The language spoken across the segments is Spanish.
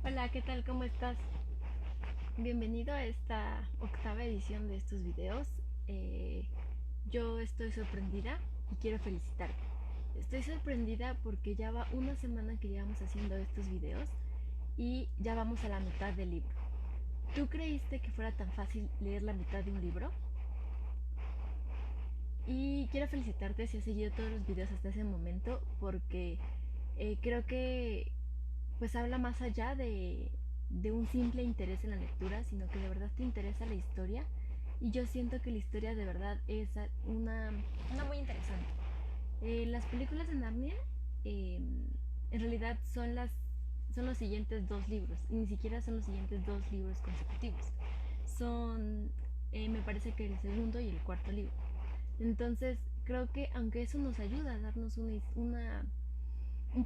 Hola, ¿qué tal? ¿Cómo estás? Bienvenido a esta octava edición de estos videos. Eh, yo estoy sorprendida y quiero felicitarte. Estoy sorprendida porque ya va una semana que llevamos haciendo estos videos y ya vamos a la mitad del libro. ¿Tú creíste que fuera tan fácil leer la mitad de un libro? Y quiero felicitarte si has seguido todos los videos hasta ese momento porque creo que pues habla más allá de un simple interés en la lectura, sino que de verdad te interesa la historia. Y yo siento que la historia de verdad es una muy interesante. Las películas de Narnia eh, en realidad son los siguientes dos libros, y ni siquiera son los siguientes dos libros consecutivos. Son, me parece que el segundo y el cuarto libro. Entonces, creo que aunque eso nos ayuda a darnos un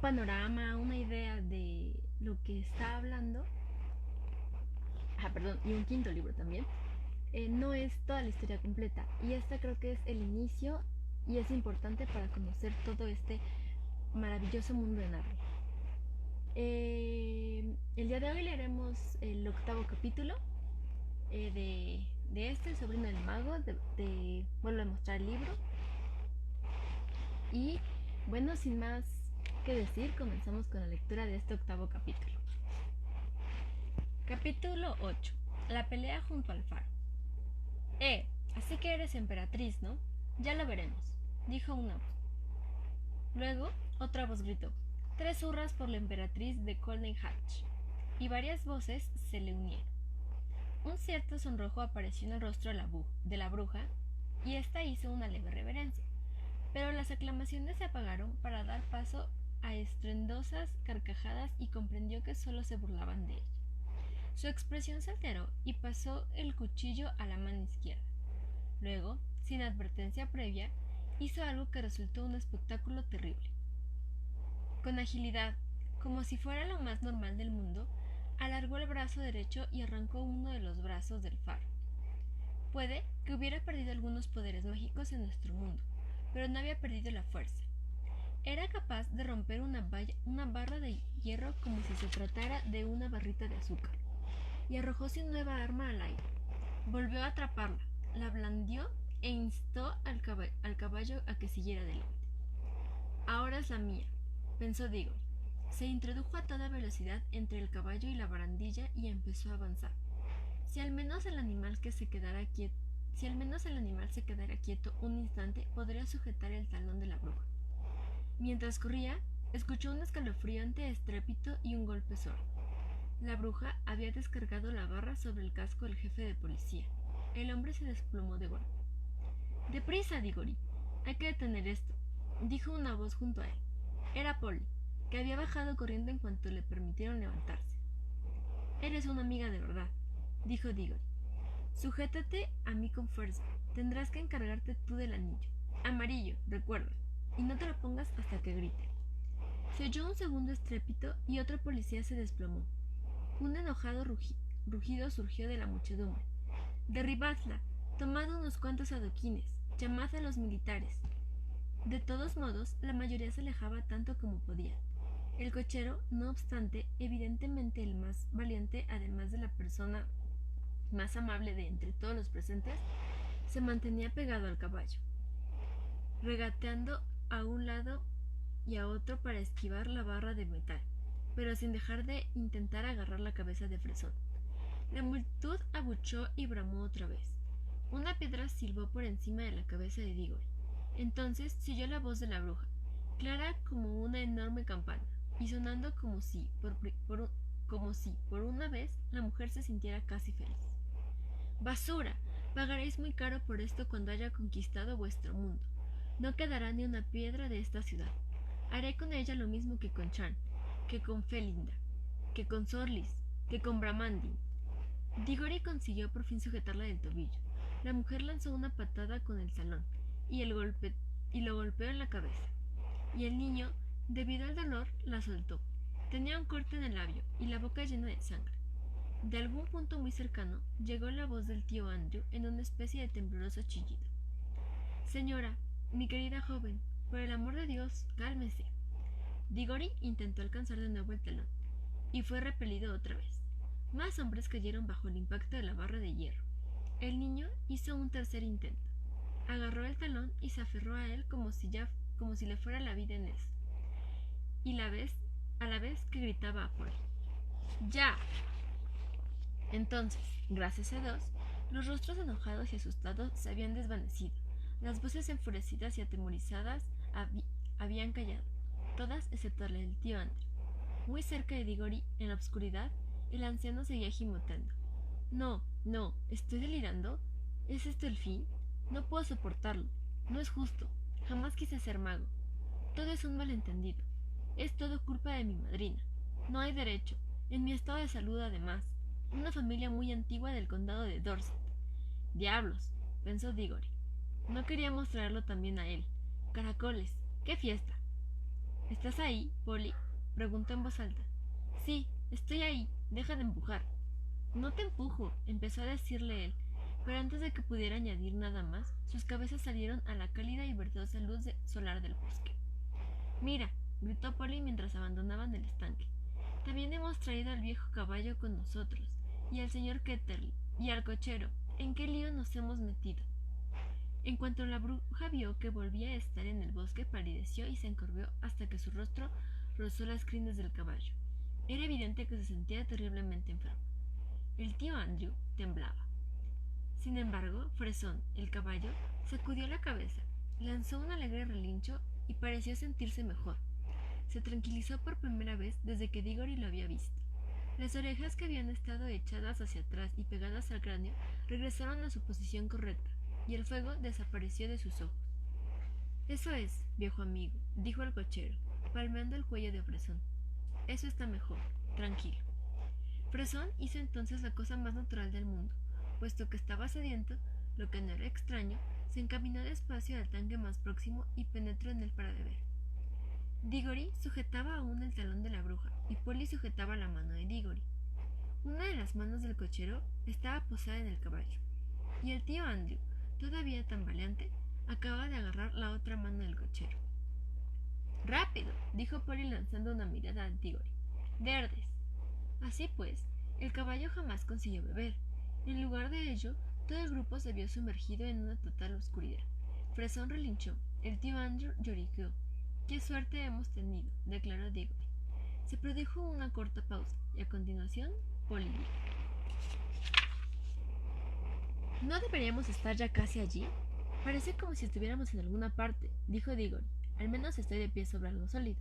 panorama, una idea de lo que está hablando, perdón, y un quinto libro también, no es toda la historia completa. Y esta creo que es el inicio y es importante para conocer todo este maravilloso mundo de Narnia. El día de hoy leeremos el octavo capítulo de este, El sobrino del mago. Vuelvo a mostrar el libro. Y bueno, sin más que decir, comenzamos con la lectura de este octavo capítulo. Capítulo 8. La pelea junto al faro. Así que eres emperatriz, ¿no? Ya lo veremos, dijo una voz. Luego, otra voz gritó: 3 hurras por la emperatriz de Colney Hatch. Y varias voces se le unieron. Un cierto sonrojo apareció en el rostro de la bruja y ésta hizo una leve reverencia. Pero las aclamaciones se apagaron para dar paso a estruendosas carcajadas y comprendió que solo se burlaban de ella. Su expresión se alteró y pasó el cuchillo a la mano izquierda. Luego, sin advertencia previa, hizo algo que resultó un espectáculo terrible. Con agilidad, como si fuera lo más normal del mundo, alargó el brazo derecho y arrancó uno de los brazos del faro. Puede que hubiera perdido algunos poderes mágicos en nuestro mundo, pero no había perdido la fuerza. Era capaz de romper una barra de hierro como si se tratara de una barrita de azúcar, y arrojó su nueva arma al aire. Volvió a atraparla, la blandió e instó al caballo a que siguiera adelante. Ahora es la mía, pensó Diggory. Se introdujo a toda velocidad entre el caballo y la barandilla y empezó a avanzar. Si al menos el animal se quedara quieto un instante, podría sujetar el talón de la bruja. Mientras corría, escuchó un escalofriante estrépito y un golpe sordo. La bruja había descargado la barra sobre el casco del jefe de policía. El hombre se desplomó de golpe. «¡Deprisa, Diggory! Hay que detener esto», dijo una voz junto a él. Era Polly, que había bajado corriendo en cuanto le permitieron levantarse. «Eres una amiga de verdad», dijo Diggory. «Sujétate a mí con fuerza. Tendrás que encargarte tú del anillo. Amarillo, recuerda, y no te lo pongas hasta que grite». Se oyó un segundo estrépito y otro policía se desplomó. Un enojado rugido surgió de la muchedumbre. «¡Derribadla! Tomad unos cuantos adoquines. Llamad a los militares». De todos modos, la mayoría se alejaba tanto como podía. El cochero, no obstante, evidentemente el más valiente, además de la persona más amable de entre todos los presentes, se mantenía pegado al caballo, regateando a un lado y a otro para esquivar la barra de metal, pero sin dejar de intentar agarrar la cabeza de Fresón. La multitud abuchó y bramó otra vez. Una piedra silbó por encima de la cabeza de Diggory. Entonces se oyó la voz de la bruja, clara como una enorme campana, y sonando como si por una vez la mujer se sintiera casi feliz. «¡Basura! Pagaréis muy caro por esto cuando haya conquistado vuestro mundo. No quedará ni una piedra de esta ciudad. Haré con ella lo mismo que con Chan, que con Felinda, que con Sorlis, que con Bramandin». Diggory consiguió por fin sujetarla del tobillo. La mujer lanzó una patada con el talón y lo golpeó en la cabeza. Y el niño, debido al dolor, la soltó. Tenía un corte en el labio y la boca llena de sangre. De algún punto muy cercano llegó la voz del tío Andrew en una especie de tembloroso chillido. «Señora, mi querida joven, por el amor de Dios, cálmese». Diggory intentó alcanzar de nuevo el talón, y fue repelido otra vez. Más hombres cayeron bajo el impacto de la barra de hierro. El niño hizo un tercer intento. Agarró el talón y se aferró a él como si le fuera la vida en eso. Y a la vez que gritaba a Polly: ¡Ya! Entonces, gracias a Dios, los rostros enojados y asustados se habían desvanecido. Las voces enfurecidas y atemorizadas habían callado, todas excepto la del tío Andrew. Muy cerca de Diggory, en la oscuridad, el anciano seguía gimoteando. No, ¿estoy delirando? ¿Es esto el fin? No puedo soportarlo. No es justo. Jamás quise ser mago. Todo es un malentendido. Es todo culpa de mi madrina. No hay derecho. En mi estado de salud, además. Una familia muy antigua del condado de Dorset. Diablos, pensó Diggory. No queríamos traerlo también a él. Caracoles, ¡qué fiesta! ¿Estás ahí, Polly?, preguntó en voz alta. Sí, estoy ahí. Deja de empujar. No te empujo, empezó a decirle él, pero antes de que pudiera añadir nada más, sus cabezas salieron a la cálida y verdosa luz solar del bosque. Mira, gritó Polly mientras abandonaban el estanque. También hemos traído al viejo caballo con nosotros, y al señor Ketterly, y al cochero. ¿En qué lío nos hemos metido? En cuanto la bruja vio que volvía a estar en el bosque, palideció y se encorvó hasta que su rostro rozó las crines del caballo. Era evidente que se sentía terriblemente enfermo. El tío Andrew temblaba. Sin embargo, Fresón, el caballo, sacudió la cabeza, lanzó un alegre relincho y pareció sentirse mejor. Se tranquilizó por primera vez desde que Diggory lo había visto. Las orejas, que habían estado echadas hacia atrás y pegadas al cráneo, regresaron a su posición correcta, y el fuego desapareció de sus ojos. Eso es, viejo amigo, dijo el cochero, palmeando el cuello de Fresón. Eso está mejor, tranquilo. Fresón hizo entonces la cosa más natural del mundo. Puesto que estaba sediento, lo que no era extraño, se encaminó despacio al tanque más próximo y penetró en él para beber. Diggory sujetaba aún el talón de la bruja y Polly sujetaba la mano de Diggory. Una de las manos del cochero estaba posada en el caballo, y el tío Andrew, todavía tambaleante, acababa de agarrar la otra mano del cochero. —¡Rápido! —dijo Polly lanzando una mirada a Diggory. —¡Verdes! Así pues, el caballo jamás consiguió beber. En lugar de ello, todo el grupo se vio sumergido en una total oscuridad. Fresón relinchó. El tío Andrew lloriqueó. —¡Qué suerte hemos tenido! —declaró Diggory. Se produjo una corta pausa, y a continuación, Polly dijo: —¿No deberíamos estar ya casi allí? Parece como si estuviéramos en alguna parte —dijo Diggory. Al menos estoy de pie sobre algo sólido.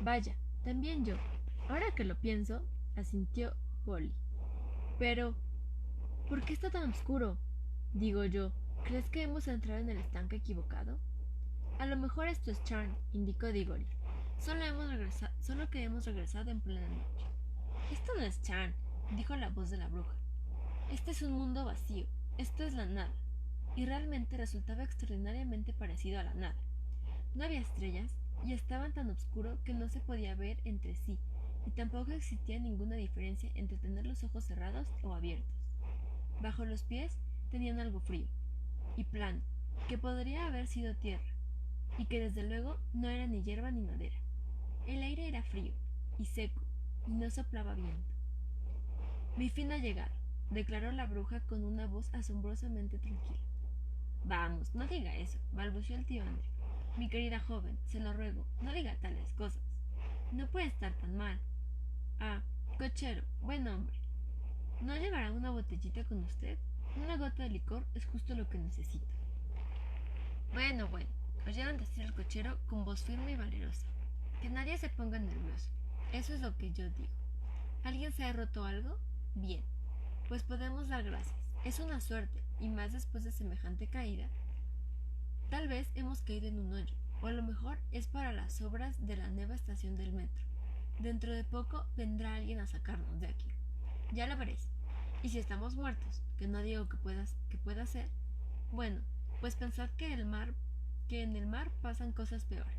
Vaya, también yo. Ahora que lo pienso, asintió Polly. Pero, ¿por qué está tan oscuro? Digo yo, ¿crees que hemos entrado en el estanque equivocado? A lo mejor esto es Charn, indicó Diggory. Solo que hemos regresado en plena noche. Esto no es Charn, dijo la voz de la bruja. Este es un mundo vacío. Esto es la nada. Y realmente resultaba extraordinariamente parecido a la nada. No había estrellas, y estaban tan oscuro que no se podía ver entre sí, y tampoco existía ninguna diferencia entre tener los ojos cerrados o abiertos. Bajo los pies tenían algo frío y plano, que podría haber sido tierra, y que desde luego no era ni hierba ni madera. El aire era frío y seco, y no soplaba viento. Mi fin ha llegado, declaró la bruja con una voz asombrosamente tranquila. Vamos, no diga eso, balbuceó el tío Andrew. Mi querida joven, se lo ruego, no diga tales cosas. No puede estar tan mal. Ah, cochero, buen hombre. ¿No llevará una botellita con usted? Una gota de licor es justo lo que necesito. Bueno, oyeron decir al cochero con voz firme y valerosa. Que nadie se ponga nervioso. Eso es lo que yo digo. ¿Alguien se ha roto algo? Bien, pues podemos dar gracias. Es una suerte, y más después de semejante caída. Tal vez hemos caído en un hoyo, o a lo mejor es para las obras de la nueva estación del metro. Dentro de poco vendrá alguien a sacarnos de aquí. Ya lo veréis. Y si estamos muertos, que no digo que pueda ser, bueno, pues pensad que en el mar pasan cosas peores,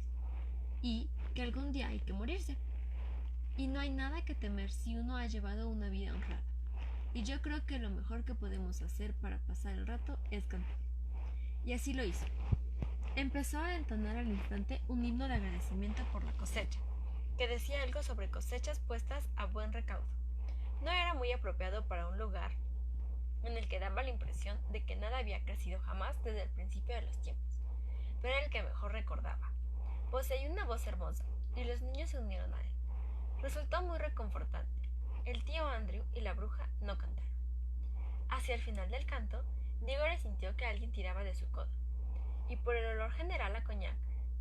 y que algún día hay que morirse. Y no hay nada que temer si uno ha llevado una vida honrada. Y yo creo que lo mejor que podemos hacer para pasar el rato es cantar. Y así lo hizo. Empezó a entonar al instante un himno de agradecimiento por la cosecha. que decía algo sobre cosechas puestas a buen recaudo. No era muy apropiado para un lugar en el que daba la impresión de que nada había crecido jamás desde el principio de los tiempos, pero era el que mejor recordaba. Poseía una voz hermosa, y los niños se unieron a él. Resultó muy reconfortante. El tío Andrew y la bruja no cantaron. Hacia el final del canto, Diggory sintió que alguien tiraba de su codo, y por el olor general a coñac,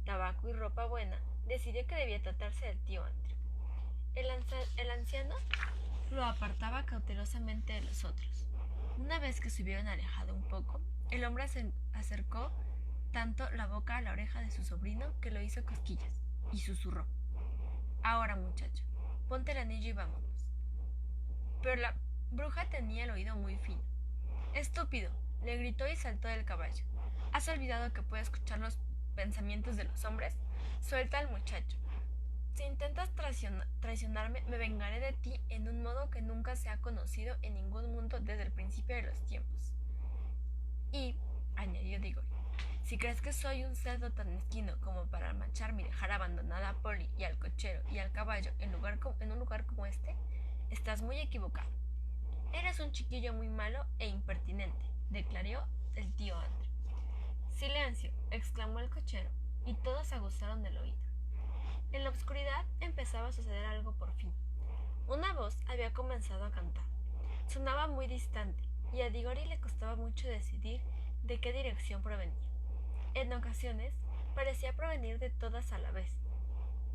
tabaco y ropa buena, decidió que debía tratarse del tío Andrew. El anciano lo apartaba cautelosamente de los otros. Una vez que se hubieron alejado un poco, el hombre se acercó tanto la boca a la oreja de su sobrino que lo hizo cosquillas, y susurró: «Ahora, muchacho, ponte el anillo y vámonos». Pero la bruja tenía el oído muy fino. «Estúpido», le gritó y saltó del caballo. «¿Has olvidado que puede escuchar los pensamientos de los hombres? Suelta al muchacho. Si intentas traicionarme, me vengaré de ti en un modo que nunca se ha conocido en ningún mundo desde el principio de los tiempos». Y, añadió Diggory, «si crees que soy un cerdo tan mezquino como para mancharme y dejar abandonada a Polly y al cochero y al caballo en un lugar como este, estás muy equivocado. Eres un chiquillo muy malo e impertinente», declaró el tío Andrew. «Silencio», exclamó el cochero, y todos aguzaron el oído. En la oscuridad empezaba a suceder algo por fin. Una voz había comenzado a cantar. Sonaba muy distante, y a Diggory le costaba mucho decidir de qué dirección provenía. En ocasiones parecía provenir de todas a la vez.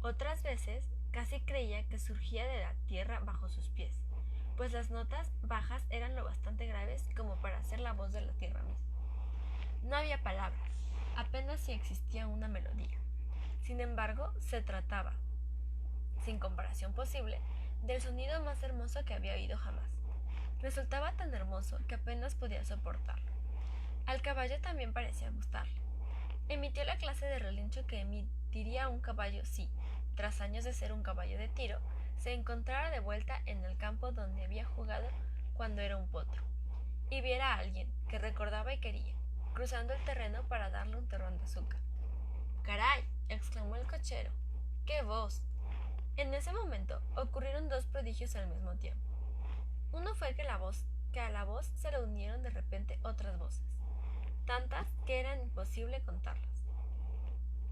Otras veces casi creía que surgía de la tierra bajo sus pies, pues las notas bajas eran lo bastante graves como para ser la voz de la tierra misma. No había palabras, apenas si existía una melodía. Sin embargo, se trataba, sin comparación posible, del sonido más hermoso que había oído jamás. Resultaba tan hermoso que apenas podía soportarlo. Al caballo también parecía gustarle. Emitió la clase de relincho que emitiría un caballo si, tras años de ser un caballo de tiro, se encontrara de vuelta en el campo donde había jugado cuando era un potro, y viera a alguien que recordaba y quería, cruzando el terreno para darle un terrón de azúcar. «¡Caray!», exclamó el cochero. «¡Qué voz!». En ese momento ocurrieron dos prodigios al mismo tiempo. Uno fue que a la voz se le unieron de repente otras voces, tantas que era imposible contarlas.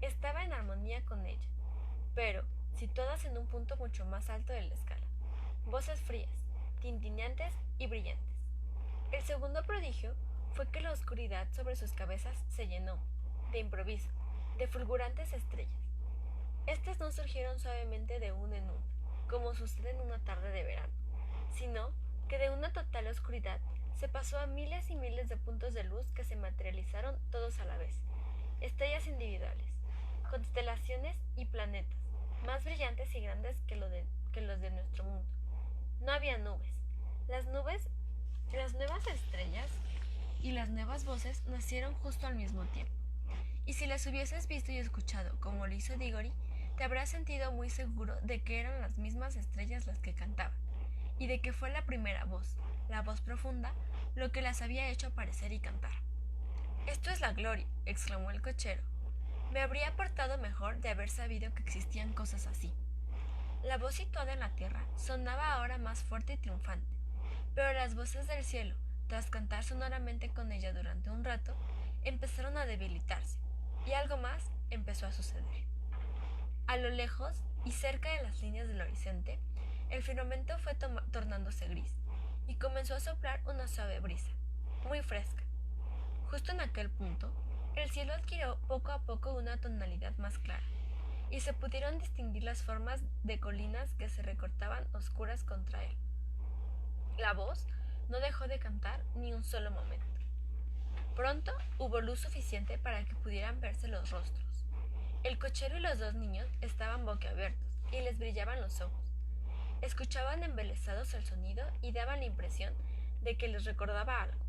Estaba en armonía con ella, pero situadas en un punto mucho más alto de la escala. Voces frías, tintineantes y brillantes. El segundo prodigio fue que la oscuridad sobre sus cabezas se llenó, de improviso, de fulgurantes estrellas. Estas no surgieron suavemente de uno en uno, como sucede en una tarde de verano, sino que de una total oscuridad se pasó a miles y miles de puntos de luz que se materializaron todos a la vez, estrellas individuales, constelaciones y planetas, más brillantes y grandes que los de nuestro mundo. No había nubes. Las nuevas estrellas y las nuevas voces nacieron justo al mismo tiempo. Y si las hubieses visto y escuchado como lo hizo Diggory, te habrás sentido muy seguro de que eran las mismas estrellas las que cantaban, y de que fue la primera voz, la voz profunda, lo que las había hecho aparecer y cantar. «Esto es la gloria», exclamó el cochero. «Me habría portado mejor de haber sabido que existían cosas así». La voz situada en la tierra sonaba ahora más fuerte y triunfante, pero las voces del cielo, tras cantar sonoramente con ella durante un rato, empezaron a debilitarse, y algo más empezó a suceder. A lo lejos y cerca de las líneas del horizonte, el firmamento fue tornándose gris, y comenzó a soplar una suave brisa, muy fresca. Justo en aquel punto, el cielo adquirió poco a poco una tonalidad más clara, y se pudieron distinguir las formas de colinas que se recortaban oscuras contra él. La voz no dejó de cantar ni un solo momento. Pronto hubo luz suficiente para que pudieran verse los rostros. El cochero y los dos niños estaban boquiabiertos y les brillaban los ojos. Escuchaban embelesados el sonido y daban la impresión de que les recordaba algo.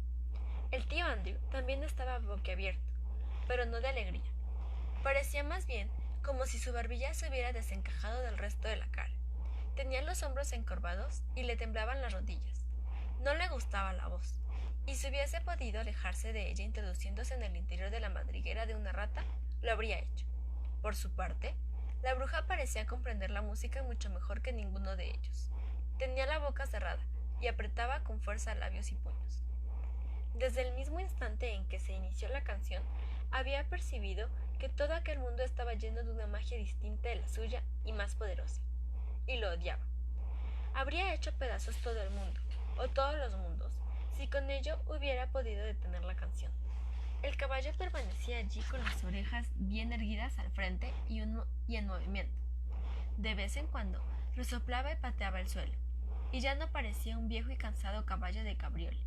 El tío Andrew también estaba boquiabierto, pero no de alegría. Parecía más bien como si su barbilla se hubiera desencajado del resto de la cara. Tenía los hombros encorvados y le temblaban las rodillas. No le gustaba la voz, y si hubiese podido alejarse de ella introduciéndose en el interior de la madriguera de una rata, lo habría hecho. Por su parte, La bruja parecía comprender la música mucho mejor que ninguno de ellos. Tenía la boca cerrada y apretaba con fuerza labios y puños. Desde el mismo instante en que se inició la canción, había percibido que todo aquel mundo estaba lleno de una magia distinta de la suya y más poderosa, y lo odiaba. Habría hecho pedazos todo el mundo, o todos los mundos, si con ello hubiera podido detener la canción. El caballo permanecía allí con las orejas bien erguidas al frente y en movimiento. De vez en cuando resoplaba y pateaba el suelo, y ya no parecía un viejo y cansado caballo de cabriole.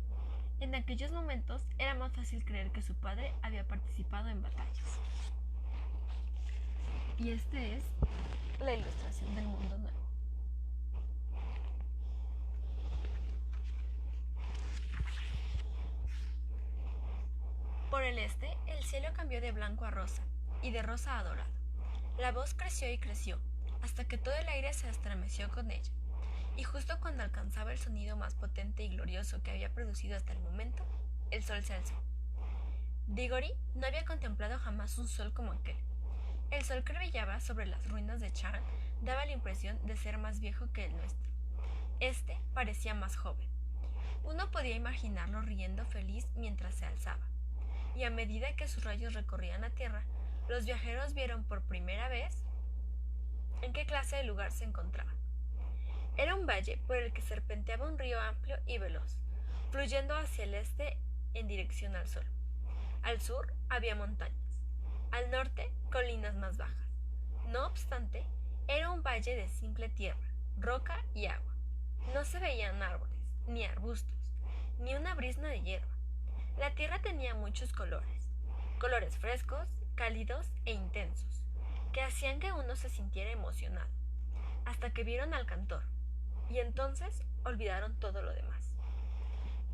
En aquellos momentos era más fácil creer que su padre había participado en batallas. Y esta es la ilustración del mundo nuevo. Por el este, el cielo cambió de blanco a rosa y de rosa a dorado. La voz creció y creció, hasta que todo el aire se estremeció con ella. Y justo cuando alcanzaba el sonido más potente y glorioso que había producido hasta el momento, el sol se alzó. Diggory no había contemplado jamás un sol como aquel. El sol que brillaba sobre las ruinas de Charn daba la impresión de ser más viejo que el nuestro. Este parecía más joven. Uno podía imaginarlo riendo feliz mientras se alzaba. Y a medida que sus rayos recorrían la tierra, los viajeros vieron por primera vez en qué clase de lugar se encontraban. Era un valle por el que serpenteaba un río amplio y veloz, fluyendo hacia el este en dirección al sol. Al sur había montañas, al norte colinas más bajas. No obstante, era un valle de simple tierra, roca y agua. No se veían árboles, ni arbustos, ni una brizna de hierba. La tierra tenía muchos colores, colores frescos, cálidos e intensos, que hacían que uno se sintiera emocionado, hasta que vieron al cantor, y entonces olvidaron todo lo demás.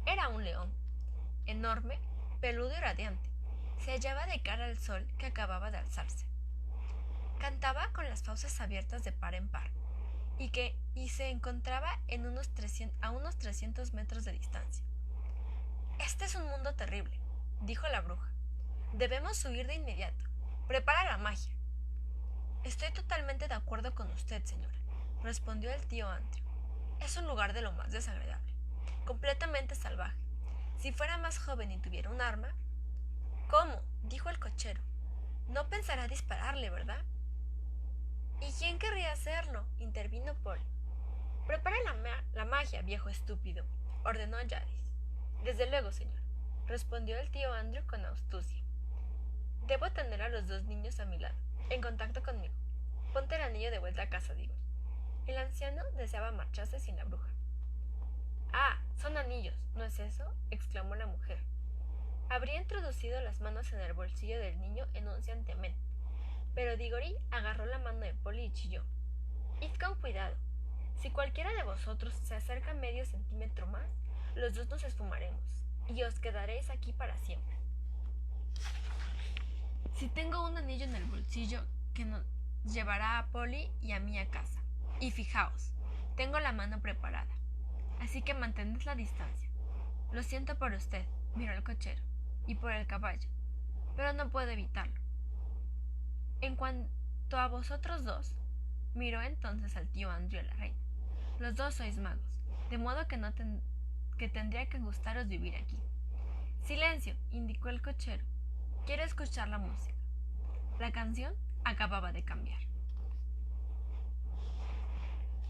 Era un león, enorme, peludo y radiante. Se hallaba de cara al sol que acababa de alzarse. Cantaba con las fauces abiertas de par en par, y se encontraba a unos 300 metros de distancia. «Este es un mundo terrible», dijo la bruja. «Debemos huir de inmediato. Prepara la magia». «Estoy totalmente de acuerdo con usted, señora», respondió el tío Andrew. «Es un lugar de lo más desagradable, completamente salvaje. Si fuera más joven y tuviera un arma...» «¿Cómo?», dijo el cochero. «No pensará dispararle, ¿verdad?». «¿Y quién querría hacerlo?», intervino Paul. «Prepara la magia, viejo estúpido», ordenó Jadis. «Desde luego, señor», respondió el tío Andrew con astucia. «Debo tener a los dos niños a mi lado, en contacto conmigo. Ponte el anillo de vuelta a casa, digo». El anciano deseaba marcharse sin la bruja. «Ah, son anillos, ¿no es eso?», exclamó la mujer. Habría introducido las manos en el bolsillo del niño en un santiamén, pero Diggory agarró la mano de Polly y chilló. «Id con cuidado. Si cualquiera de vosotros se acerca medio centímetro más, los dos nos esfumaremos, y os quedaréis aquí para siempre». «Si tengo un anillo en el bolsillo que nos llevará a Polly y a mí a casa. Y fijaos, tengo la mano preparada, así que mantened la distancia. Lo siento por usted», miró el cochero, «y por el caballo, pero no puedo evitarlo. En cuanto a vosotros dos», miró entonces al tío Andrew y a la reina, «los dos sois magos, de modo que tendría que gustaros vivir aquí». «Silencio», indicó el cochero. «Quiero escuchar la música». La canción acababa de cambiar.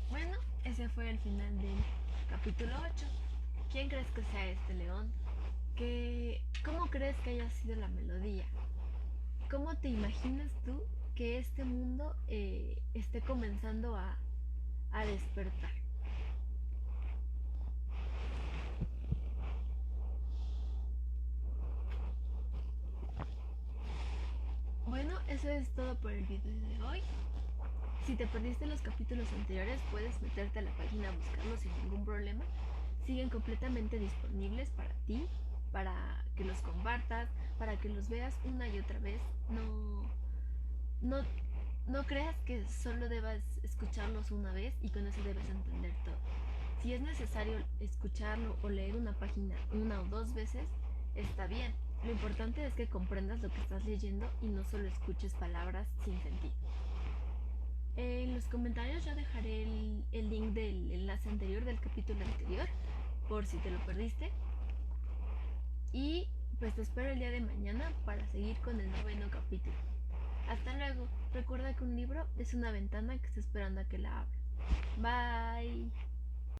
Bueno, ese fue el final del capítulo 8. ¿Quién crees que sea este león? ¿Cómo crees que haya sido la melodía? ¿Cómo te imaginas tú que este mundo esté comenzando a despertar? Bueno, eso es todo por el video de hoy. Si te perdiste los capítulos anteriores, puedes meterte a la página a buscarlos sin ningún problema. Siguen completamente disponibles para ti, para que los compartas, para que los veas una y otra vez. No creas que solo debas escucharlos una vez y con eso debes entender todo. Si es necesario escucharlo o leer una página una o dos veces, está bien. Lo importante es que comprendas lo que estás leyendo y no solo escuches palabras sin sentido. En los comentarios yo dejaré el link del enlace anterior, del capítulo anterior, por si te lo perdiste. Y pues te espero el día de mañana para seguir con el 9º capítulo. Hasta luego. Recuerda que un libro es una ventana que está esperando a que la abra. Bye.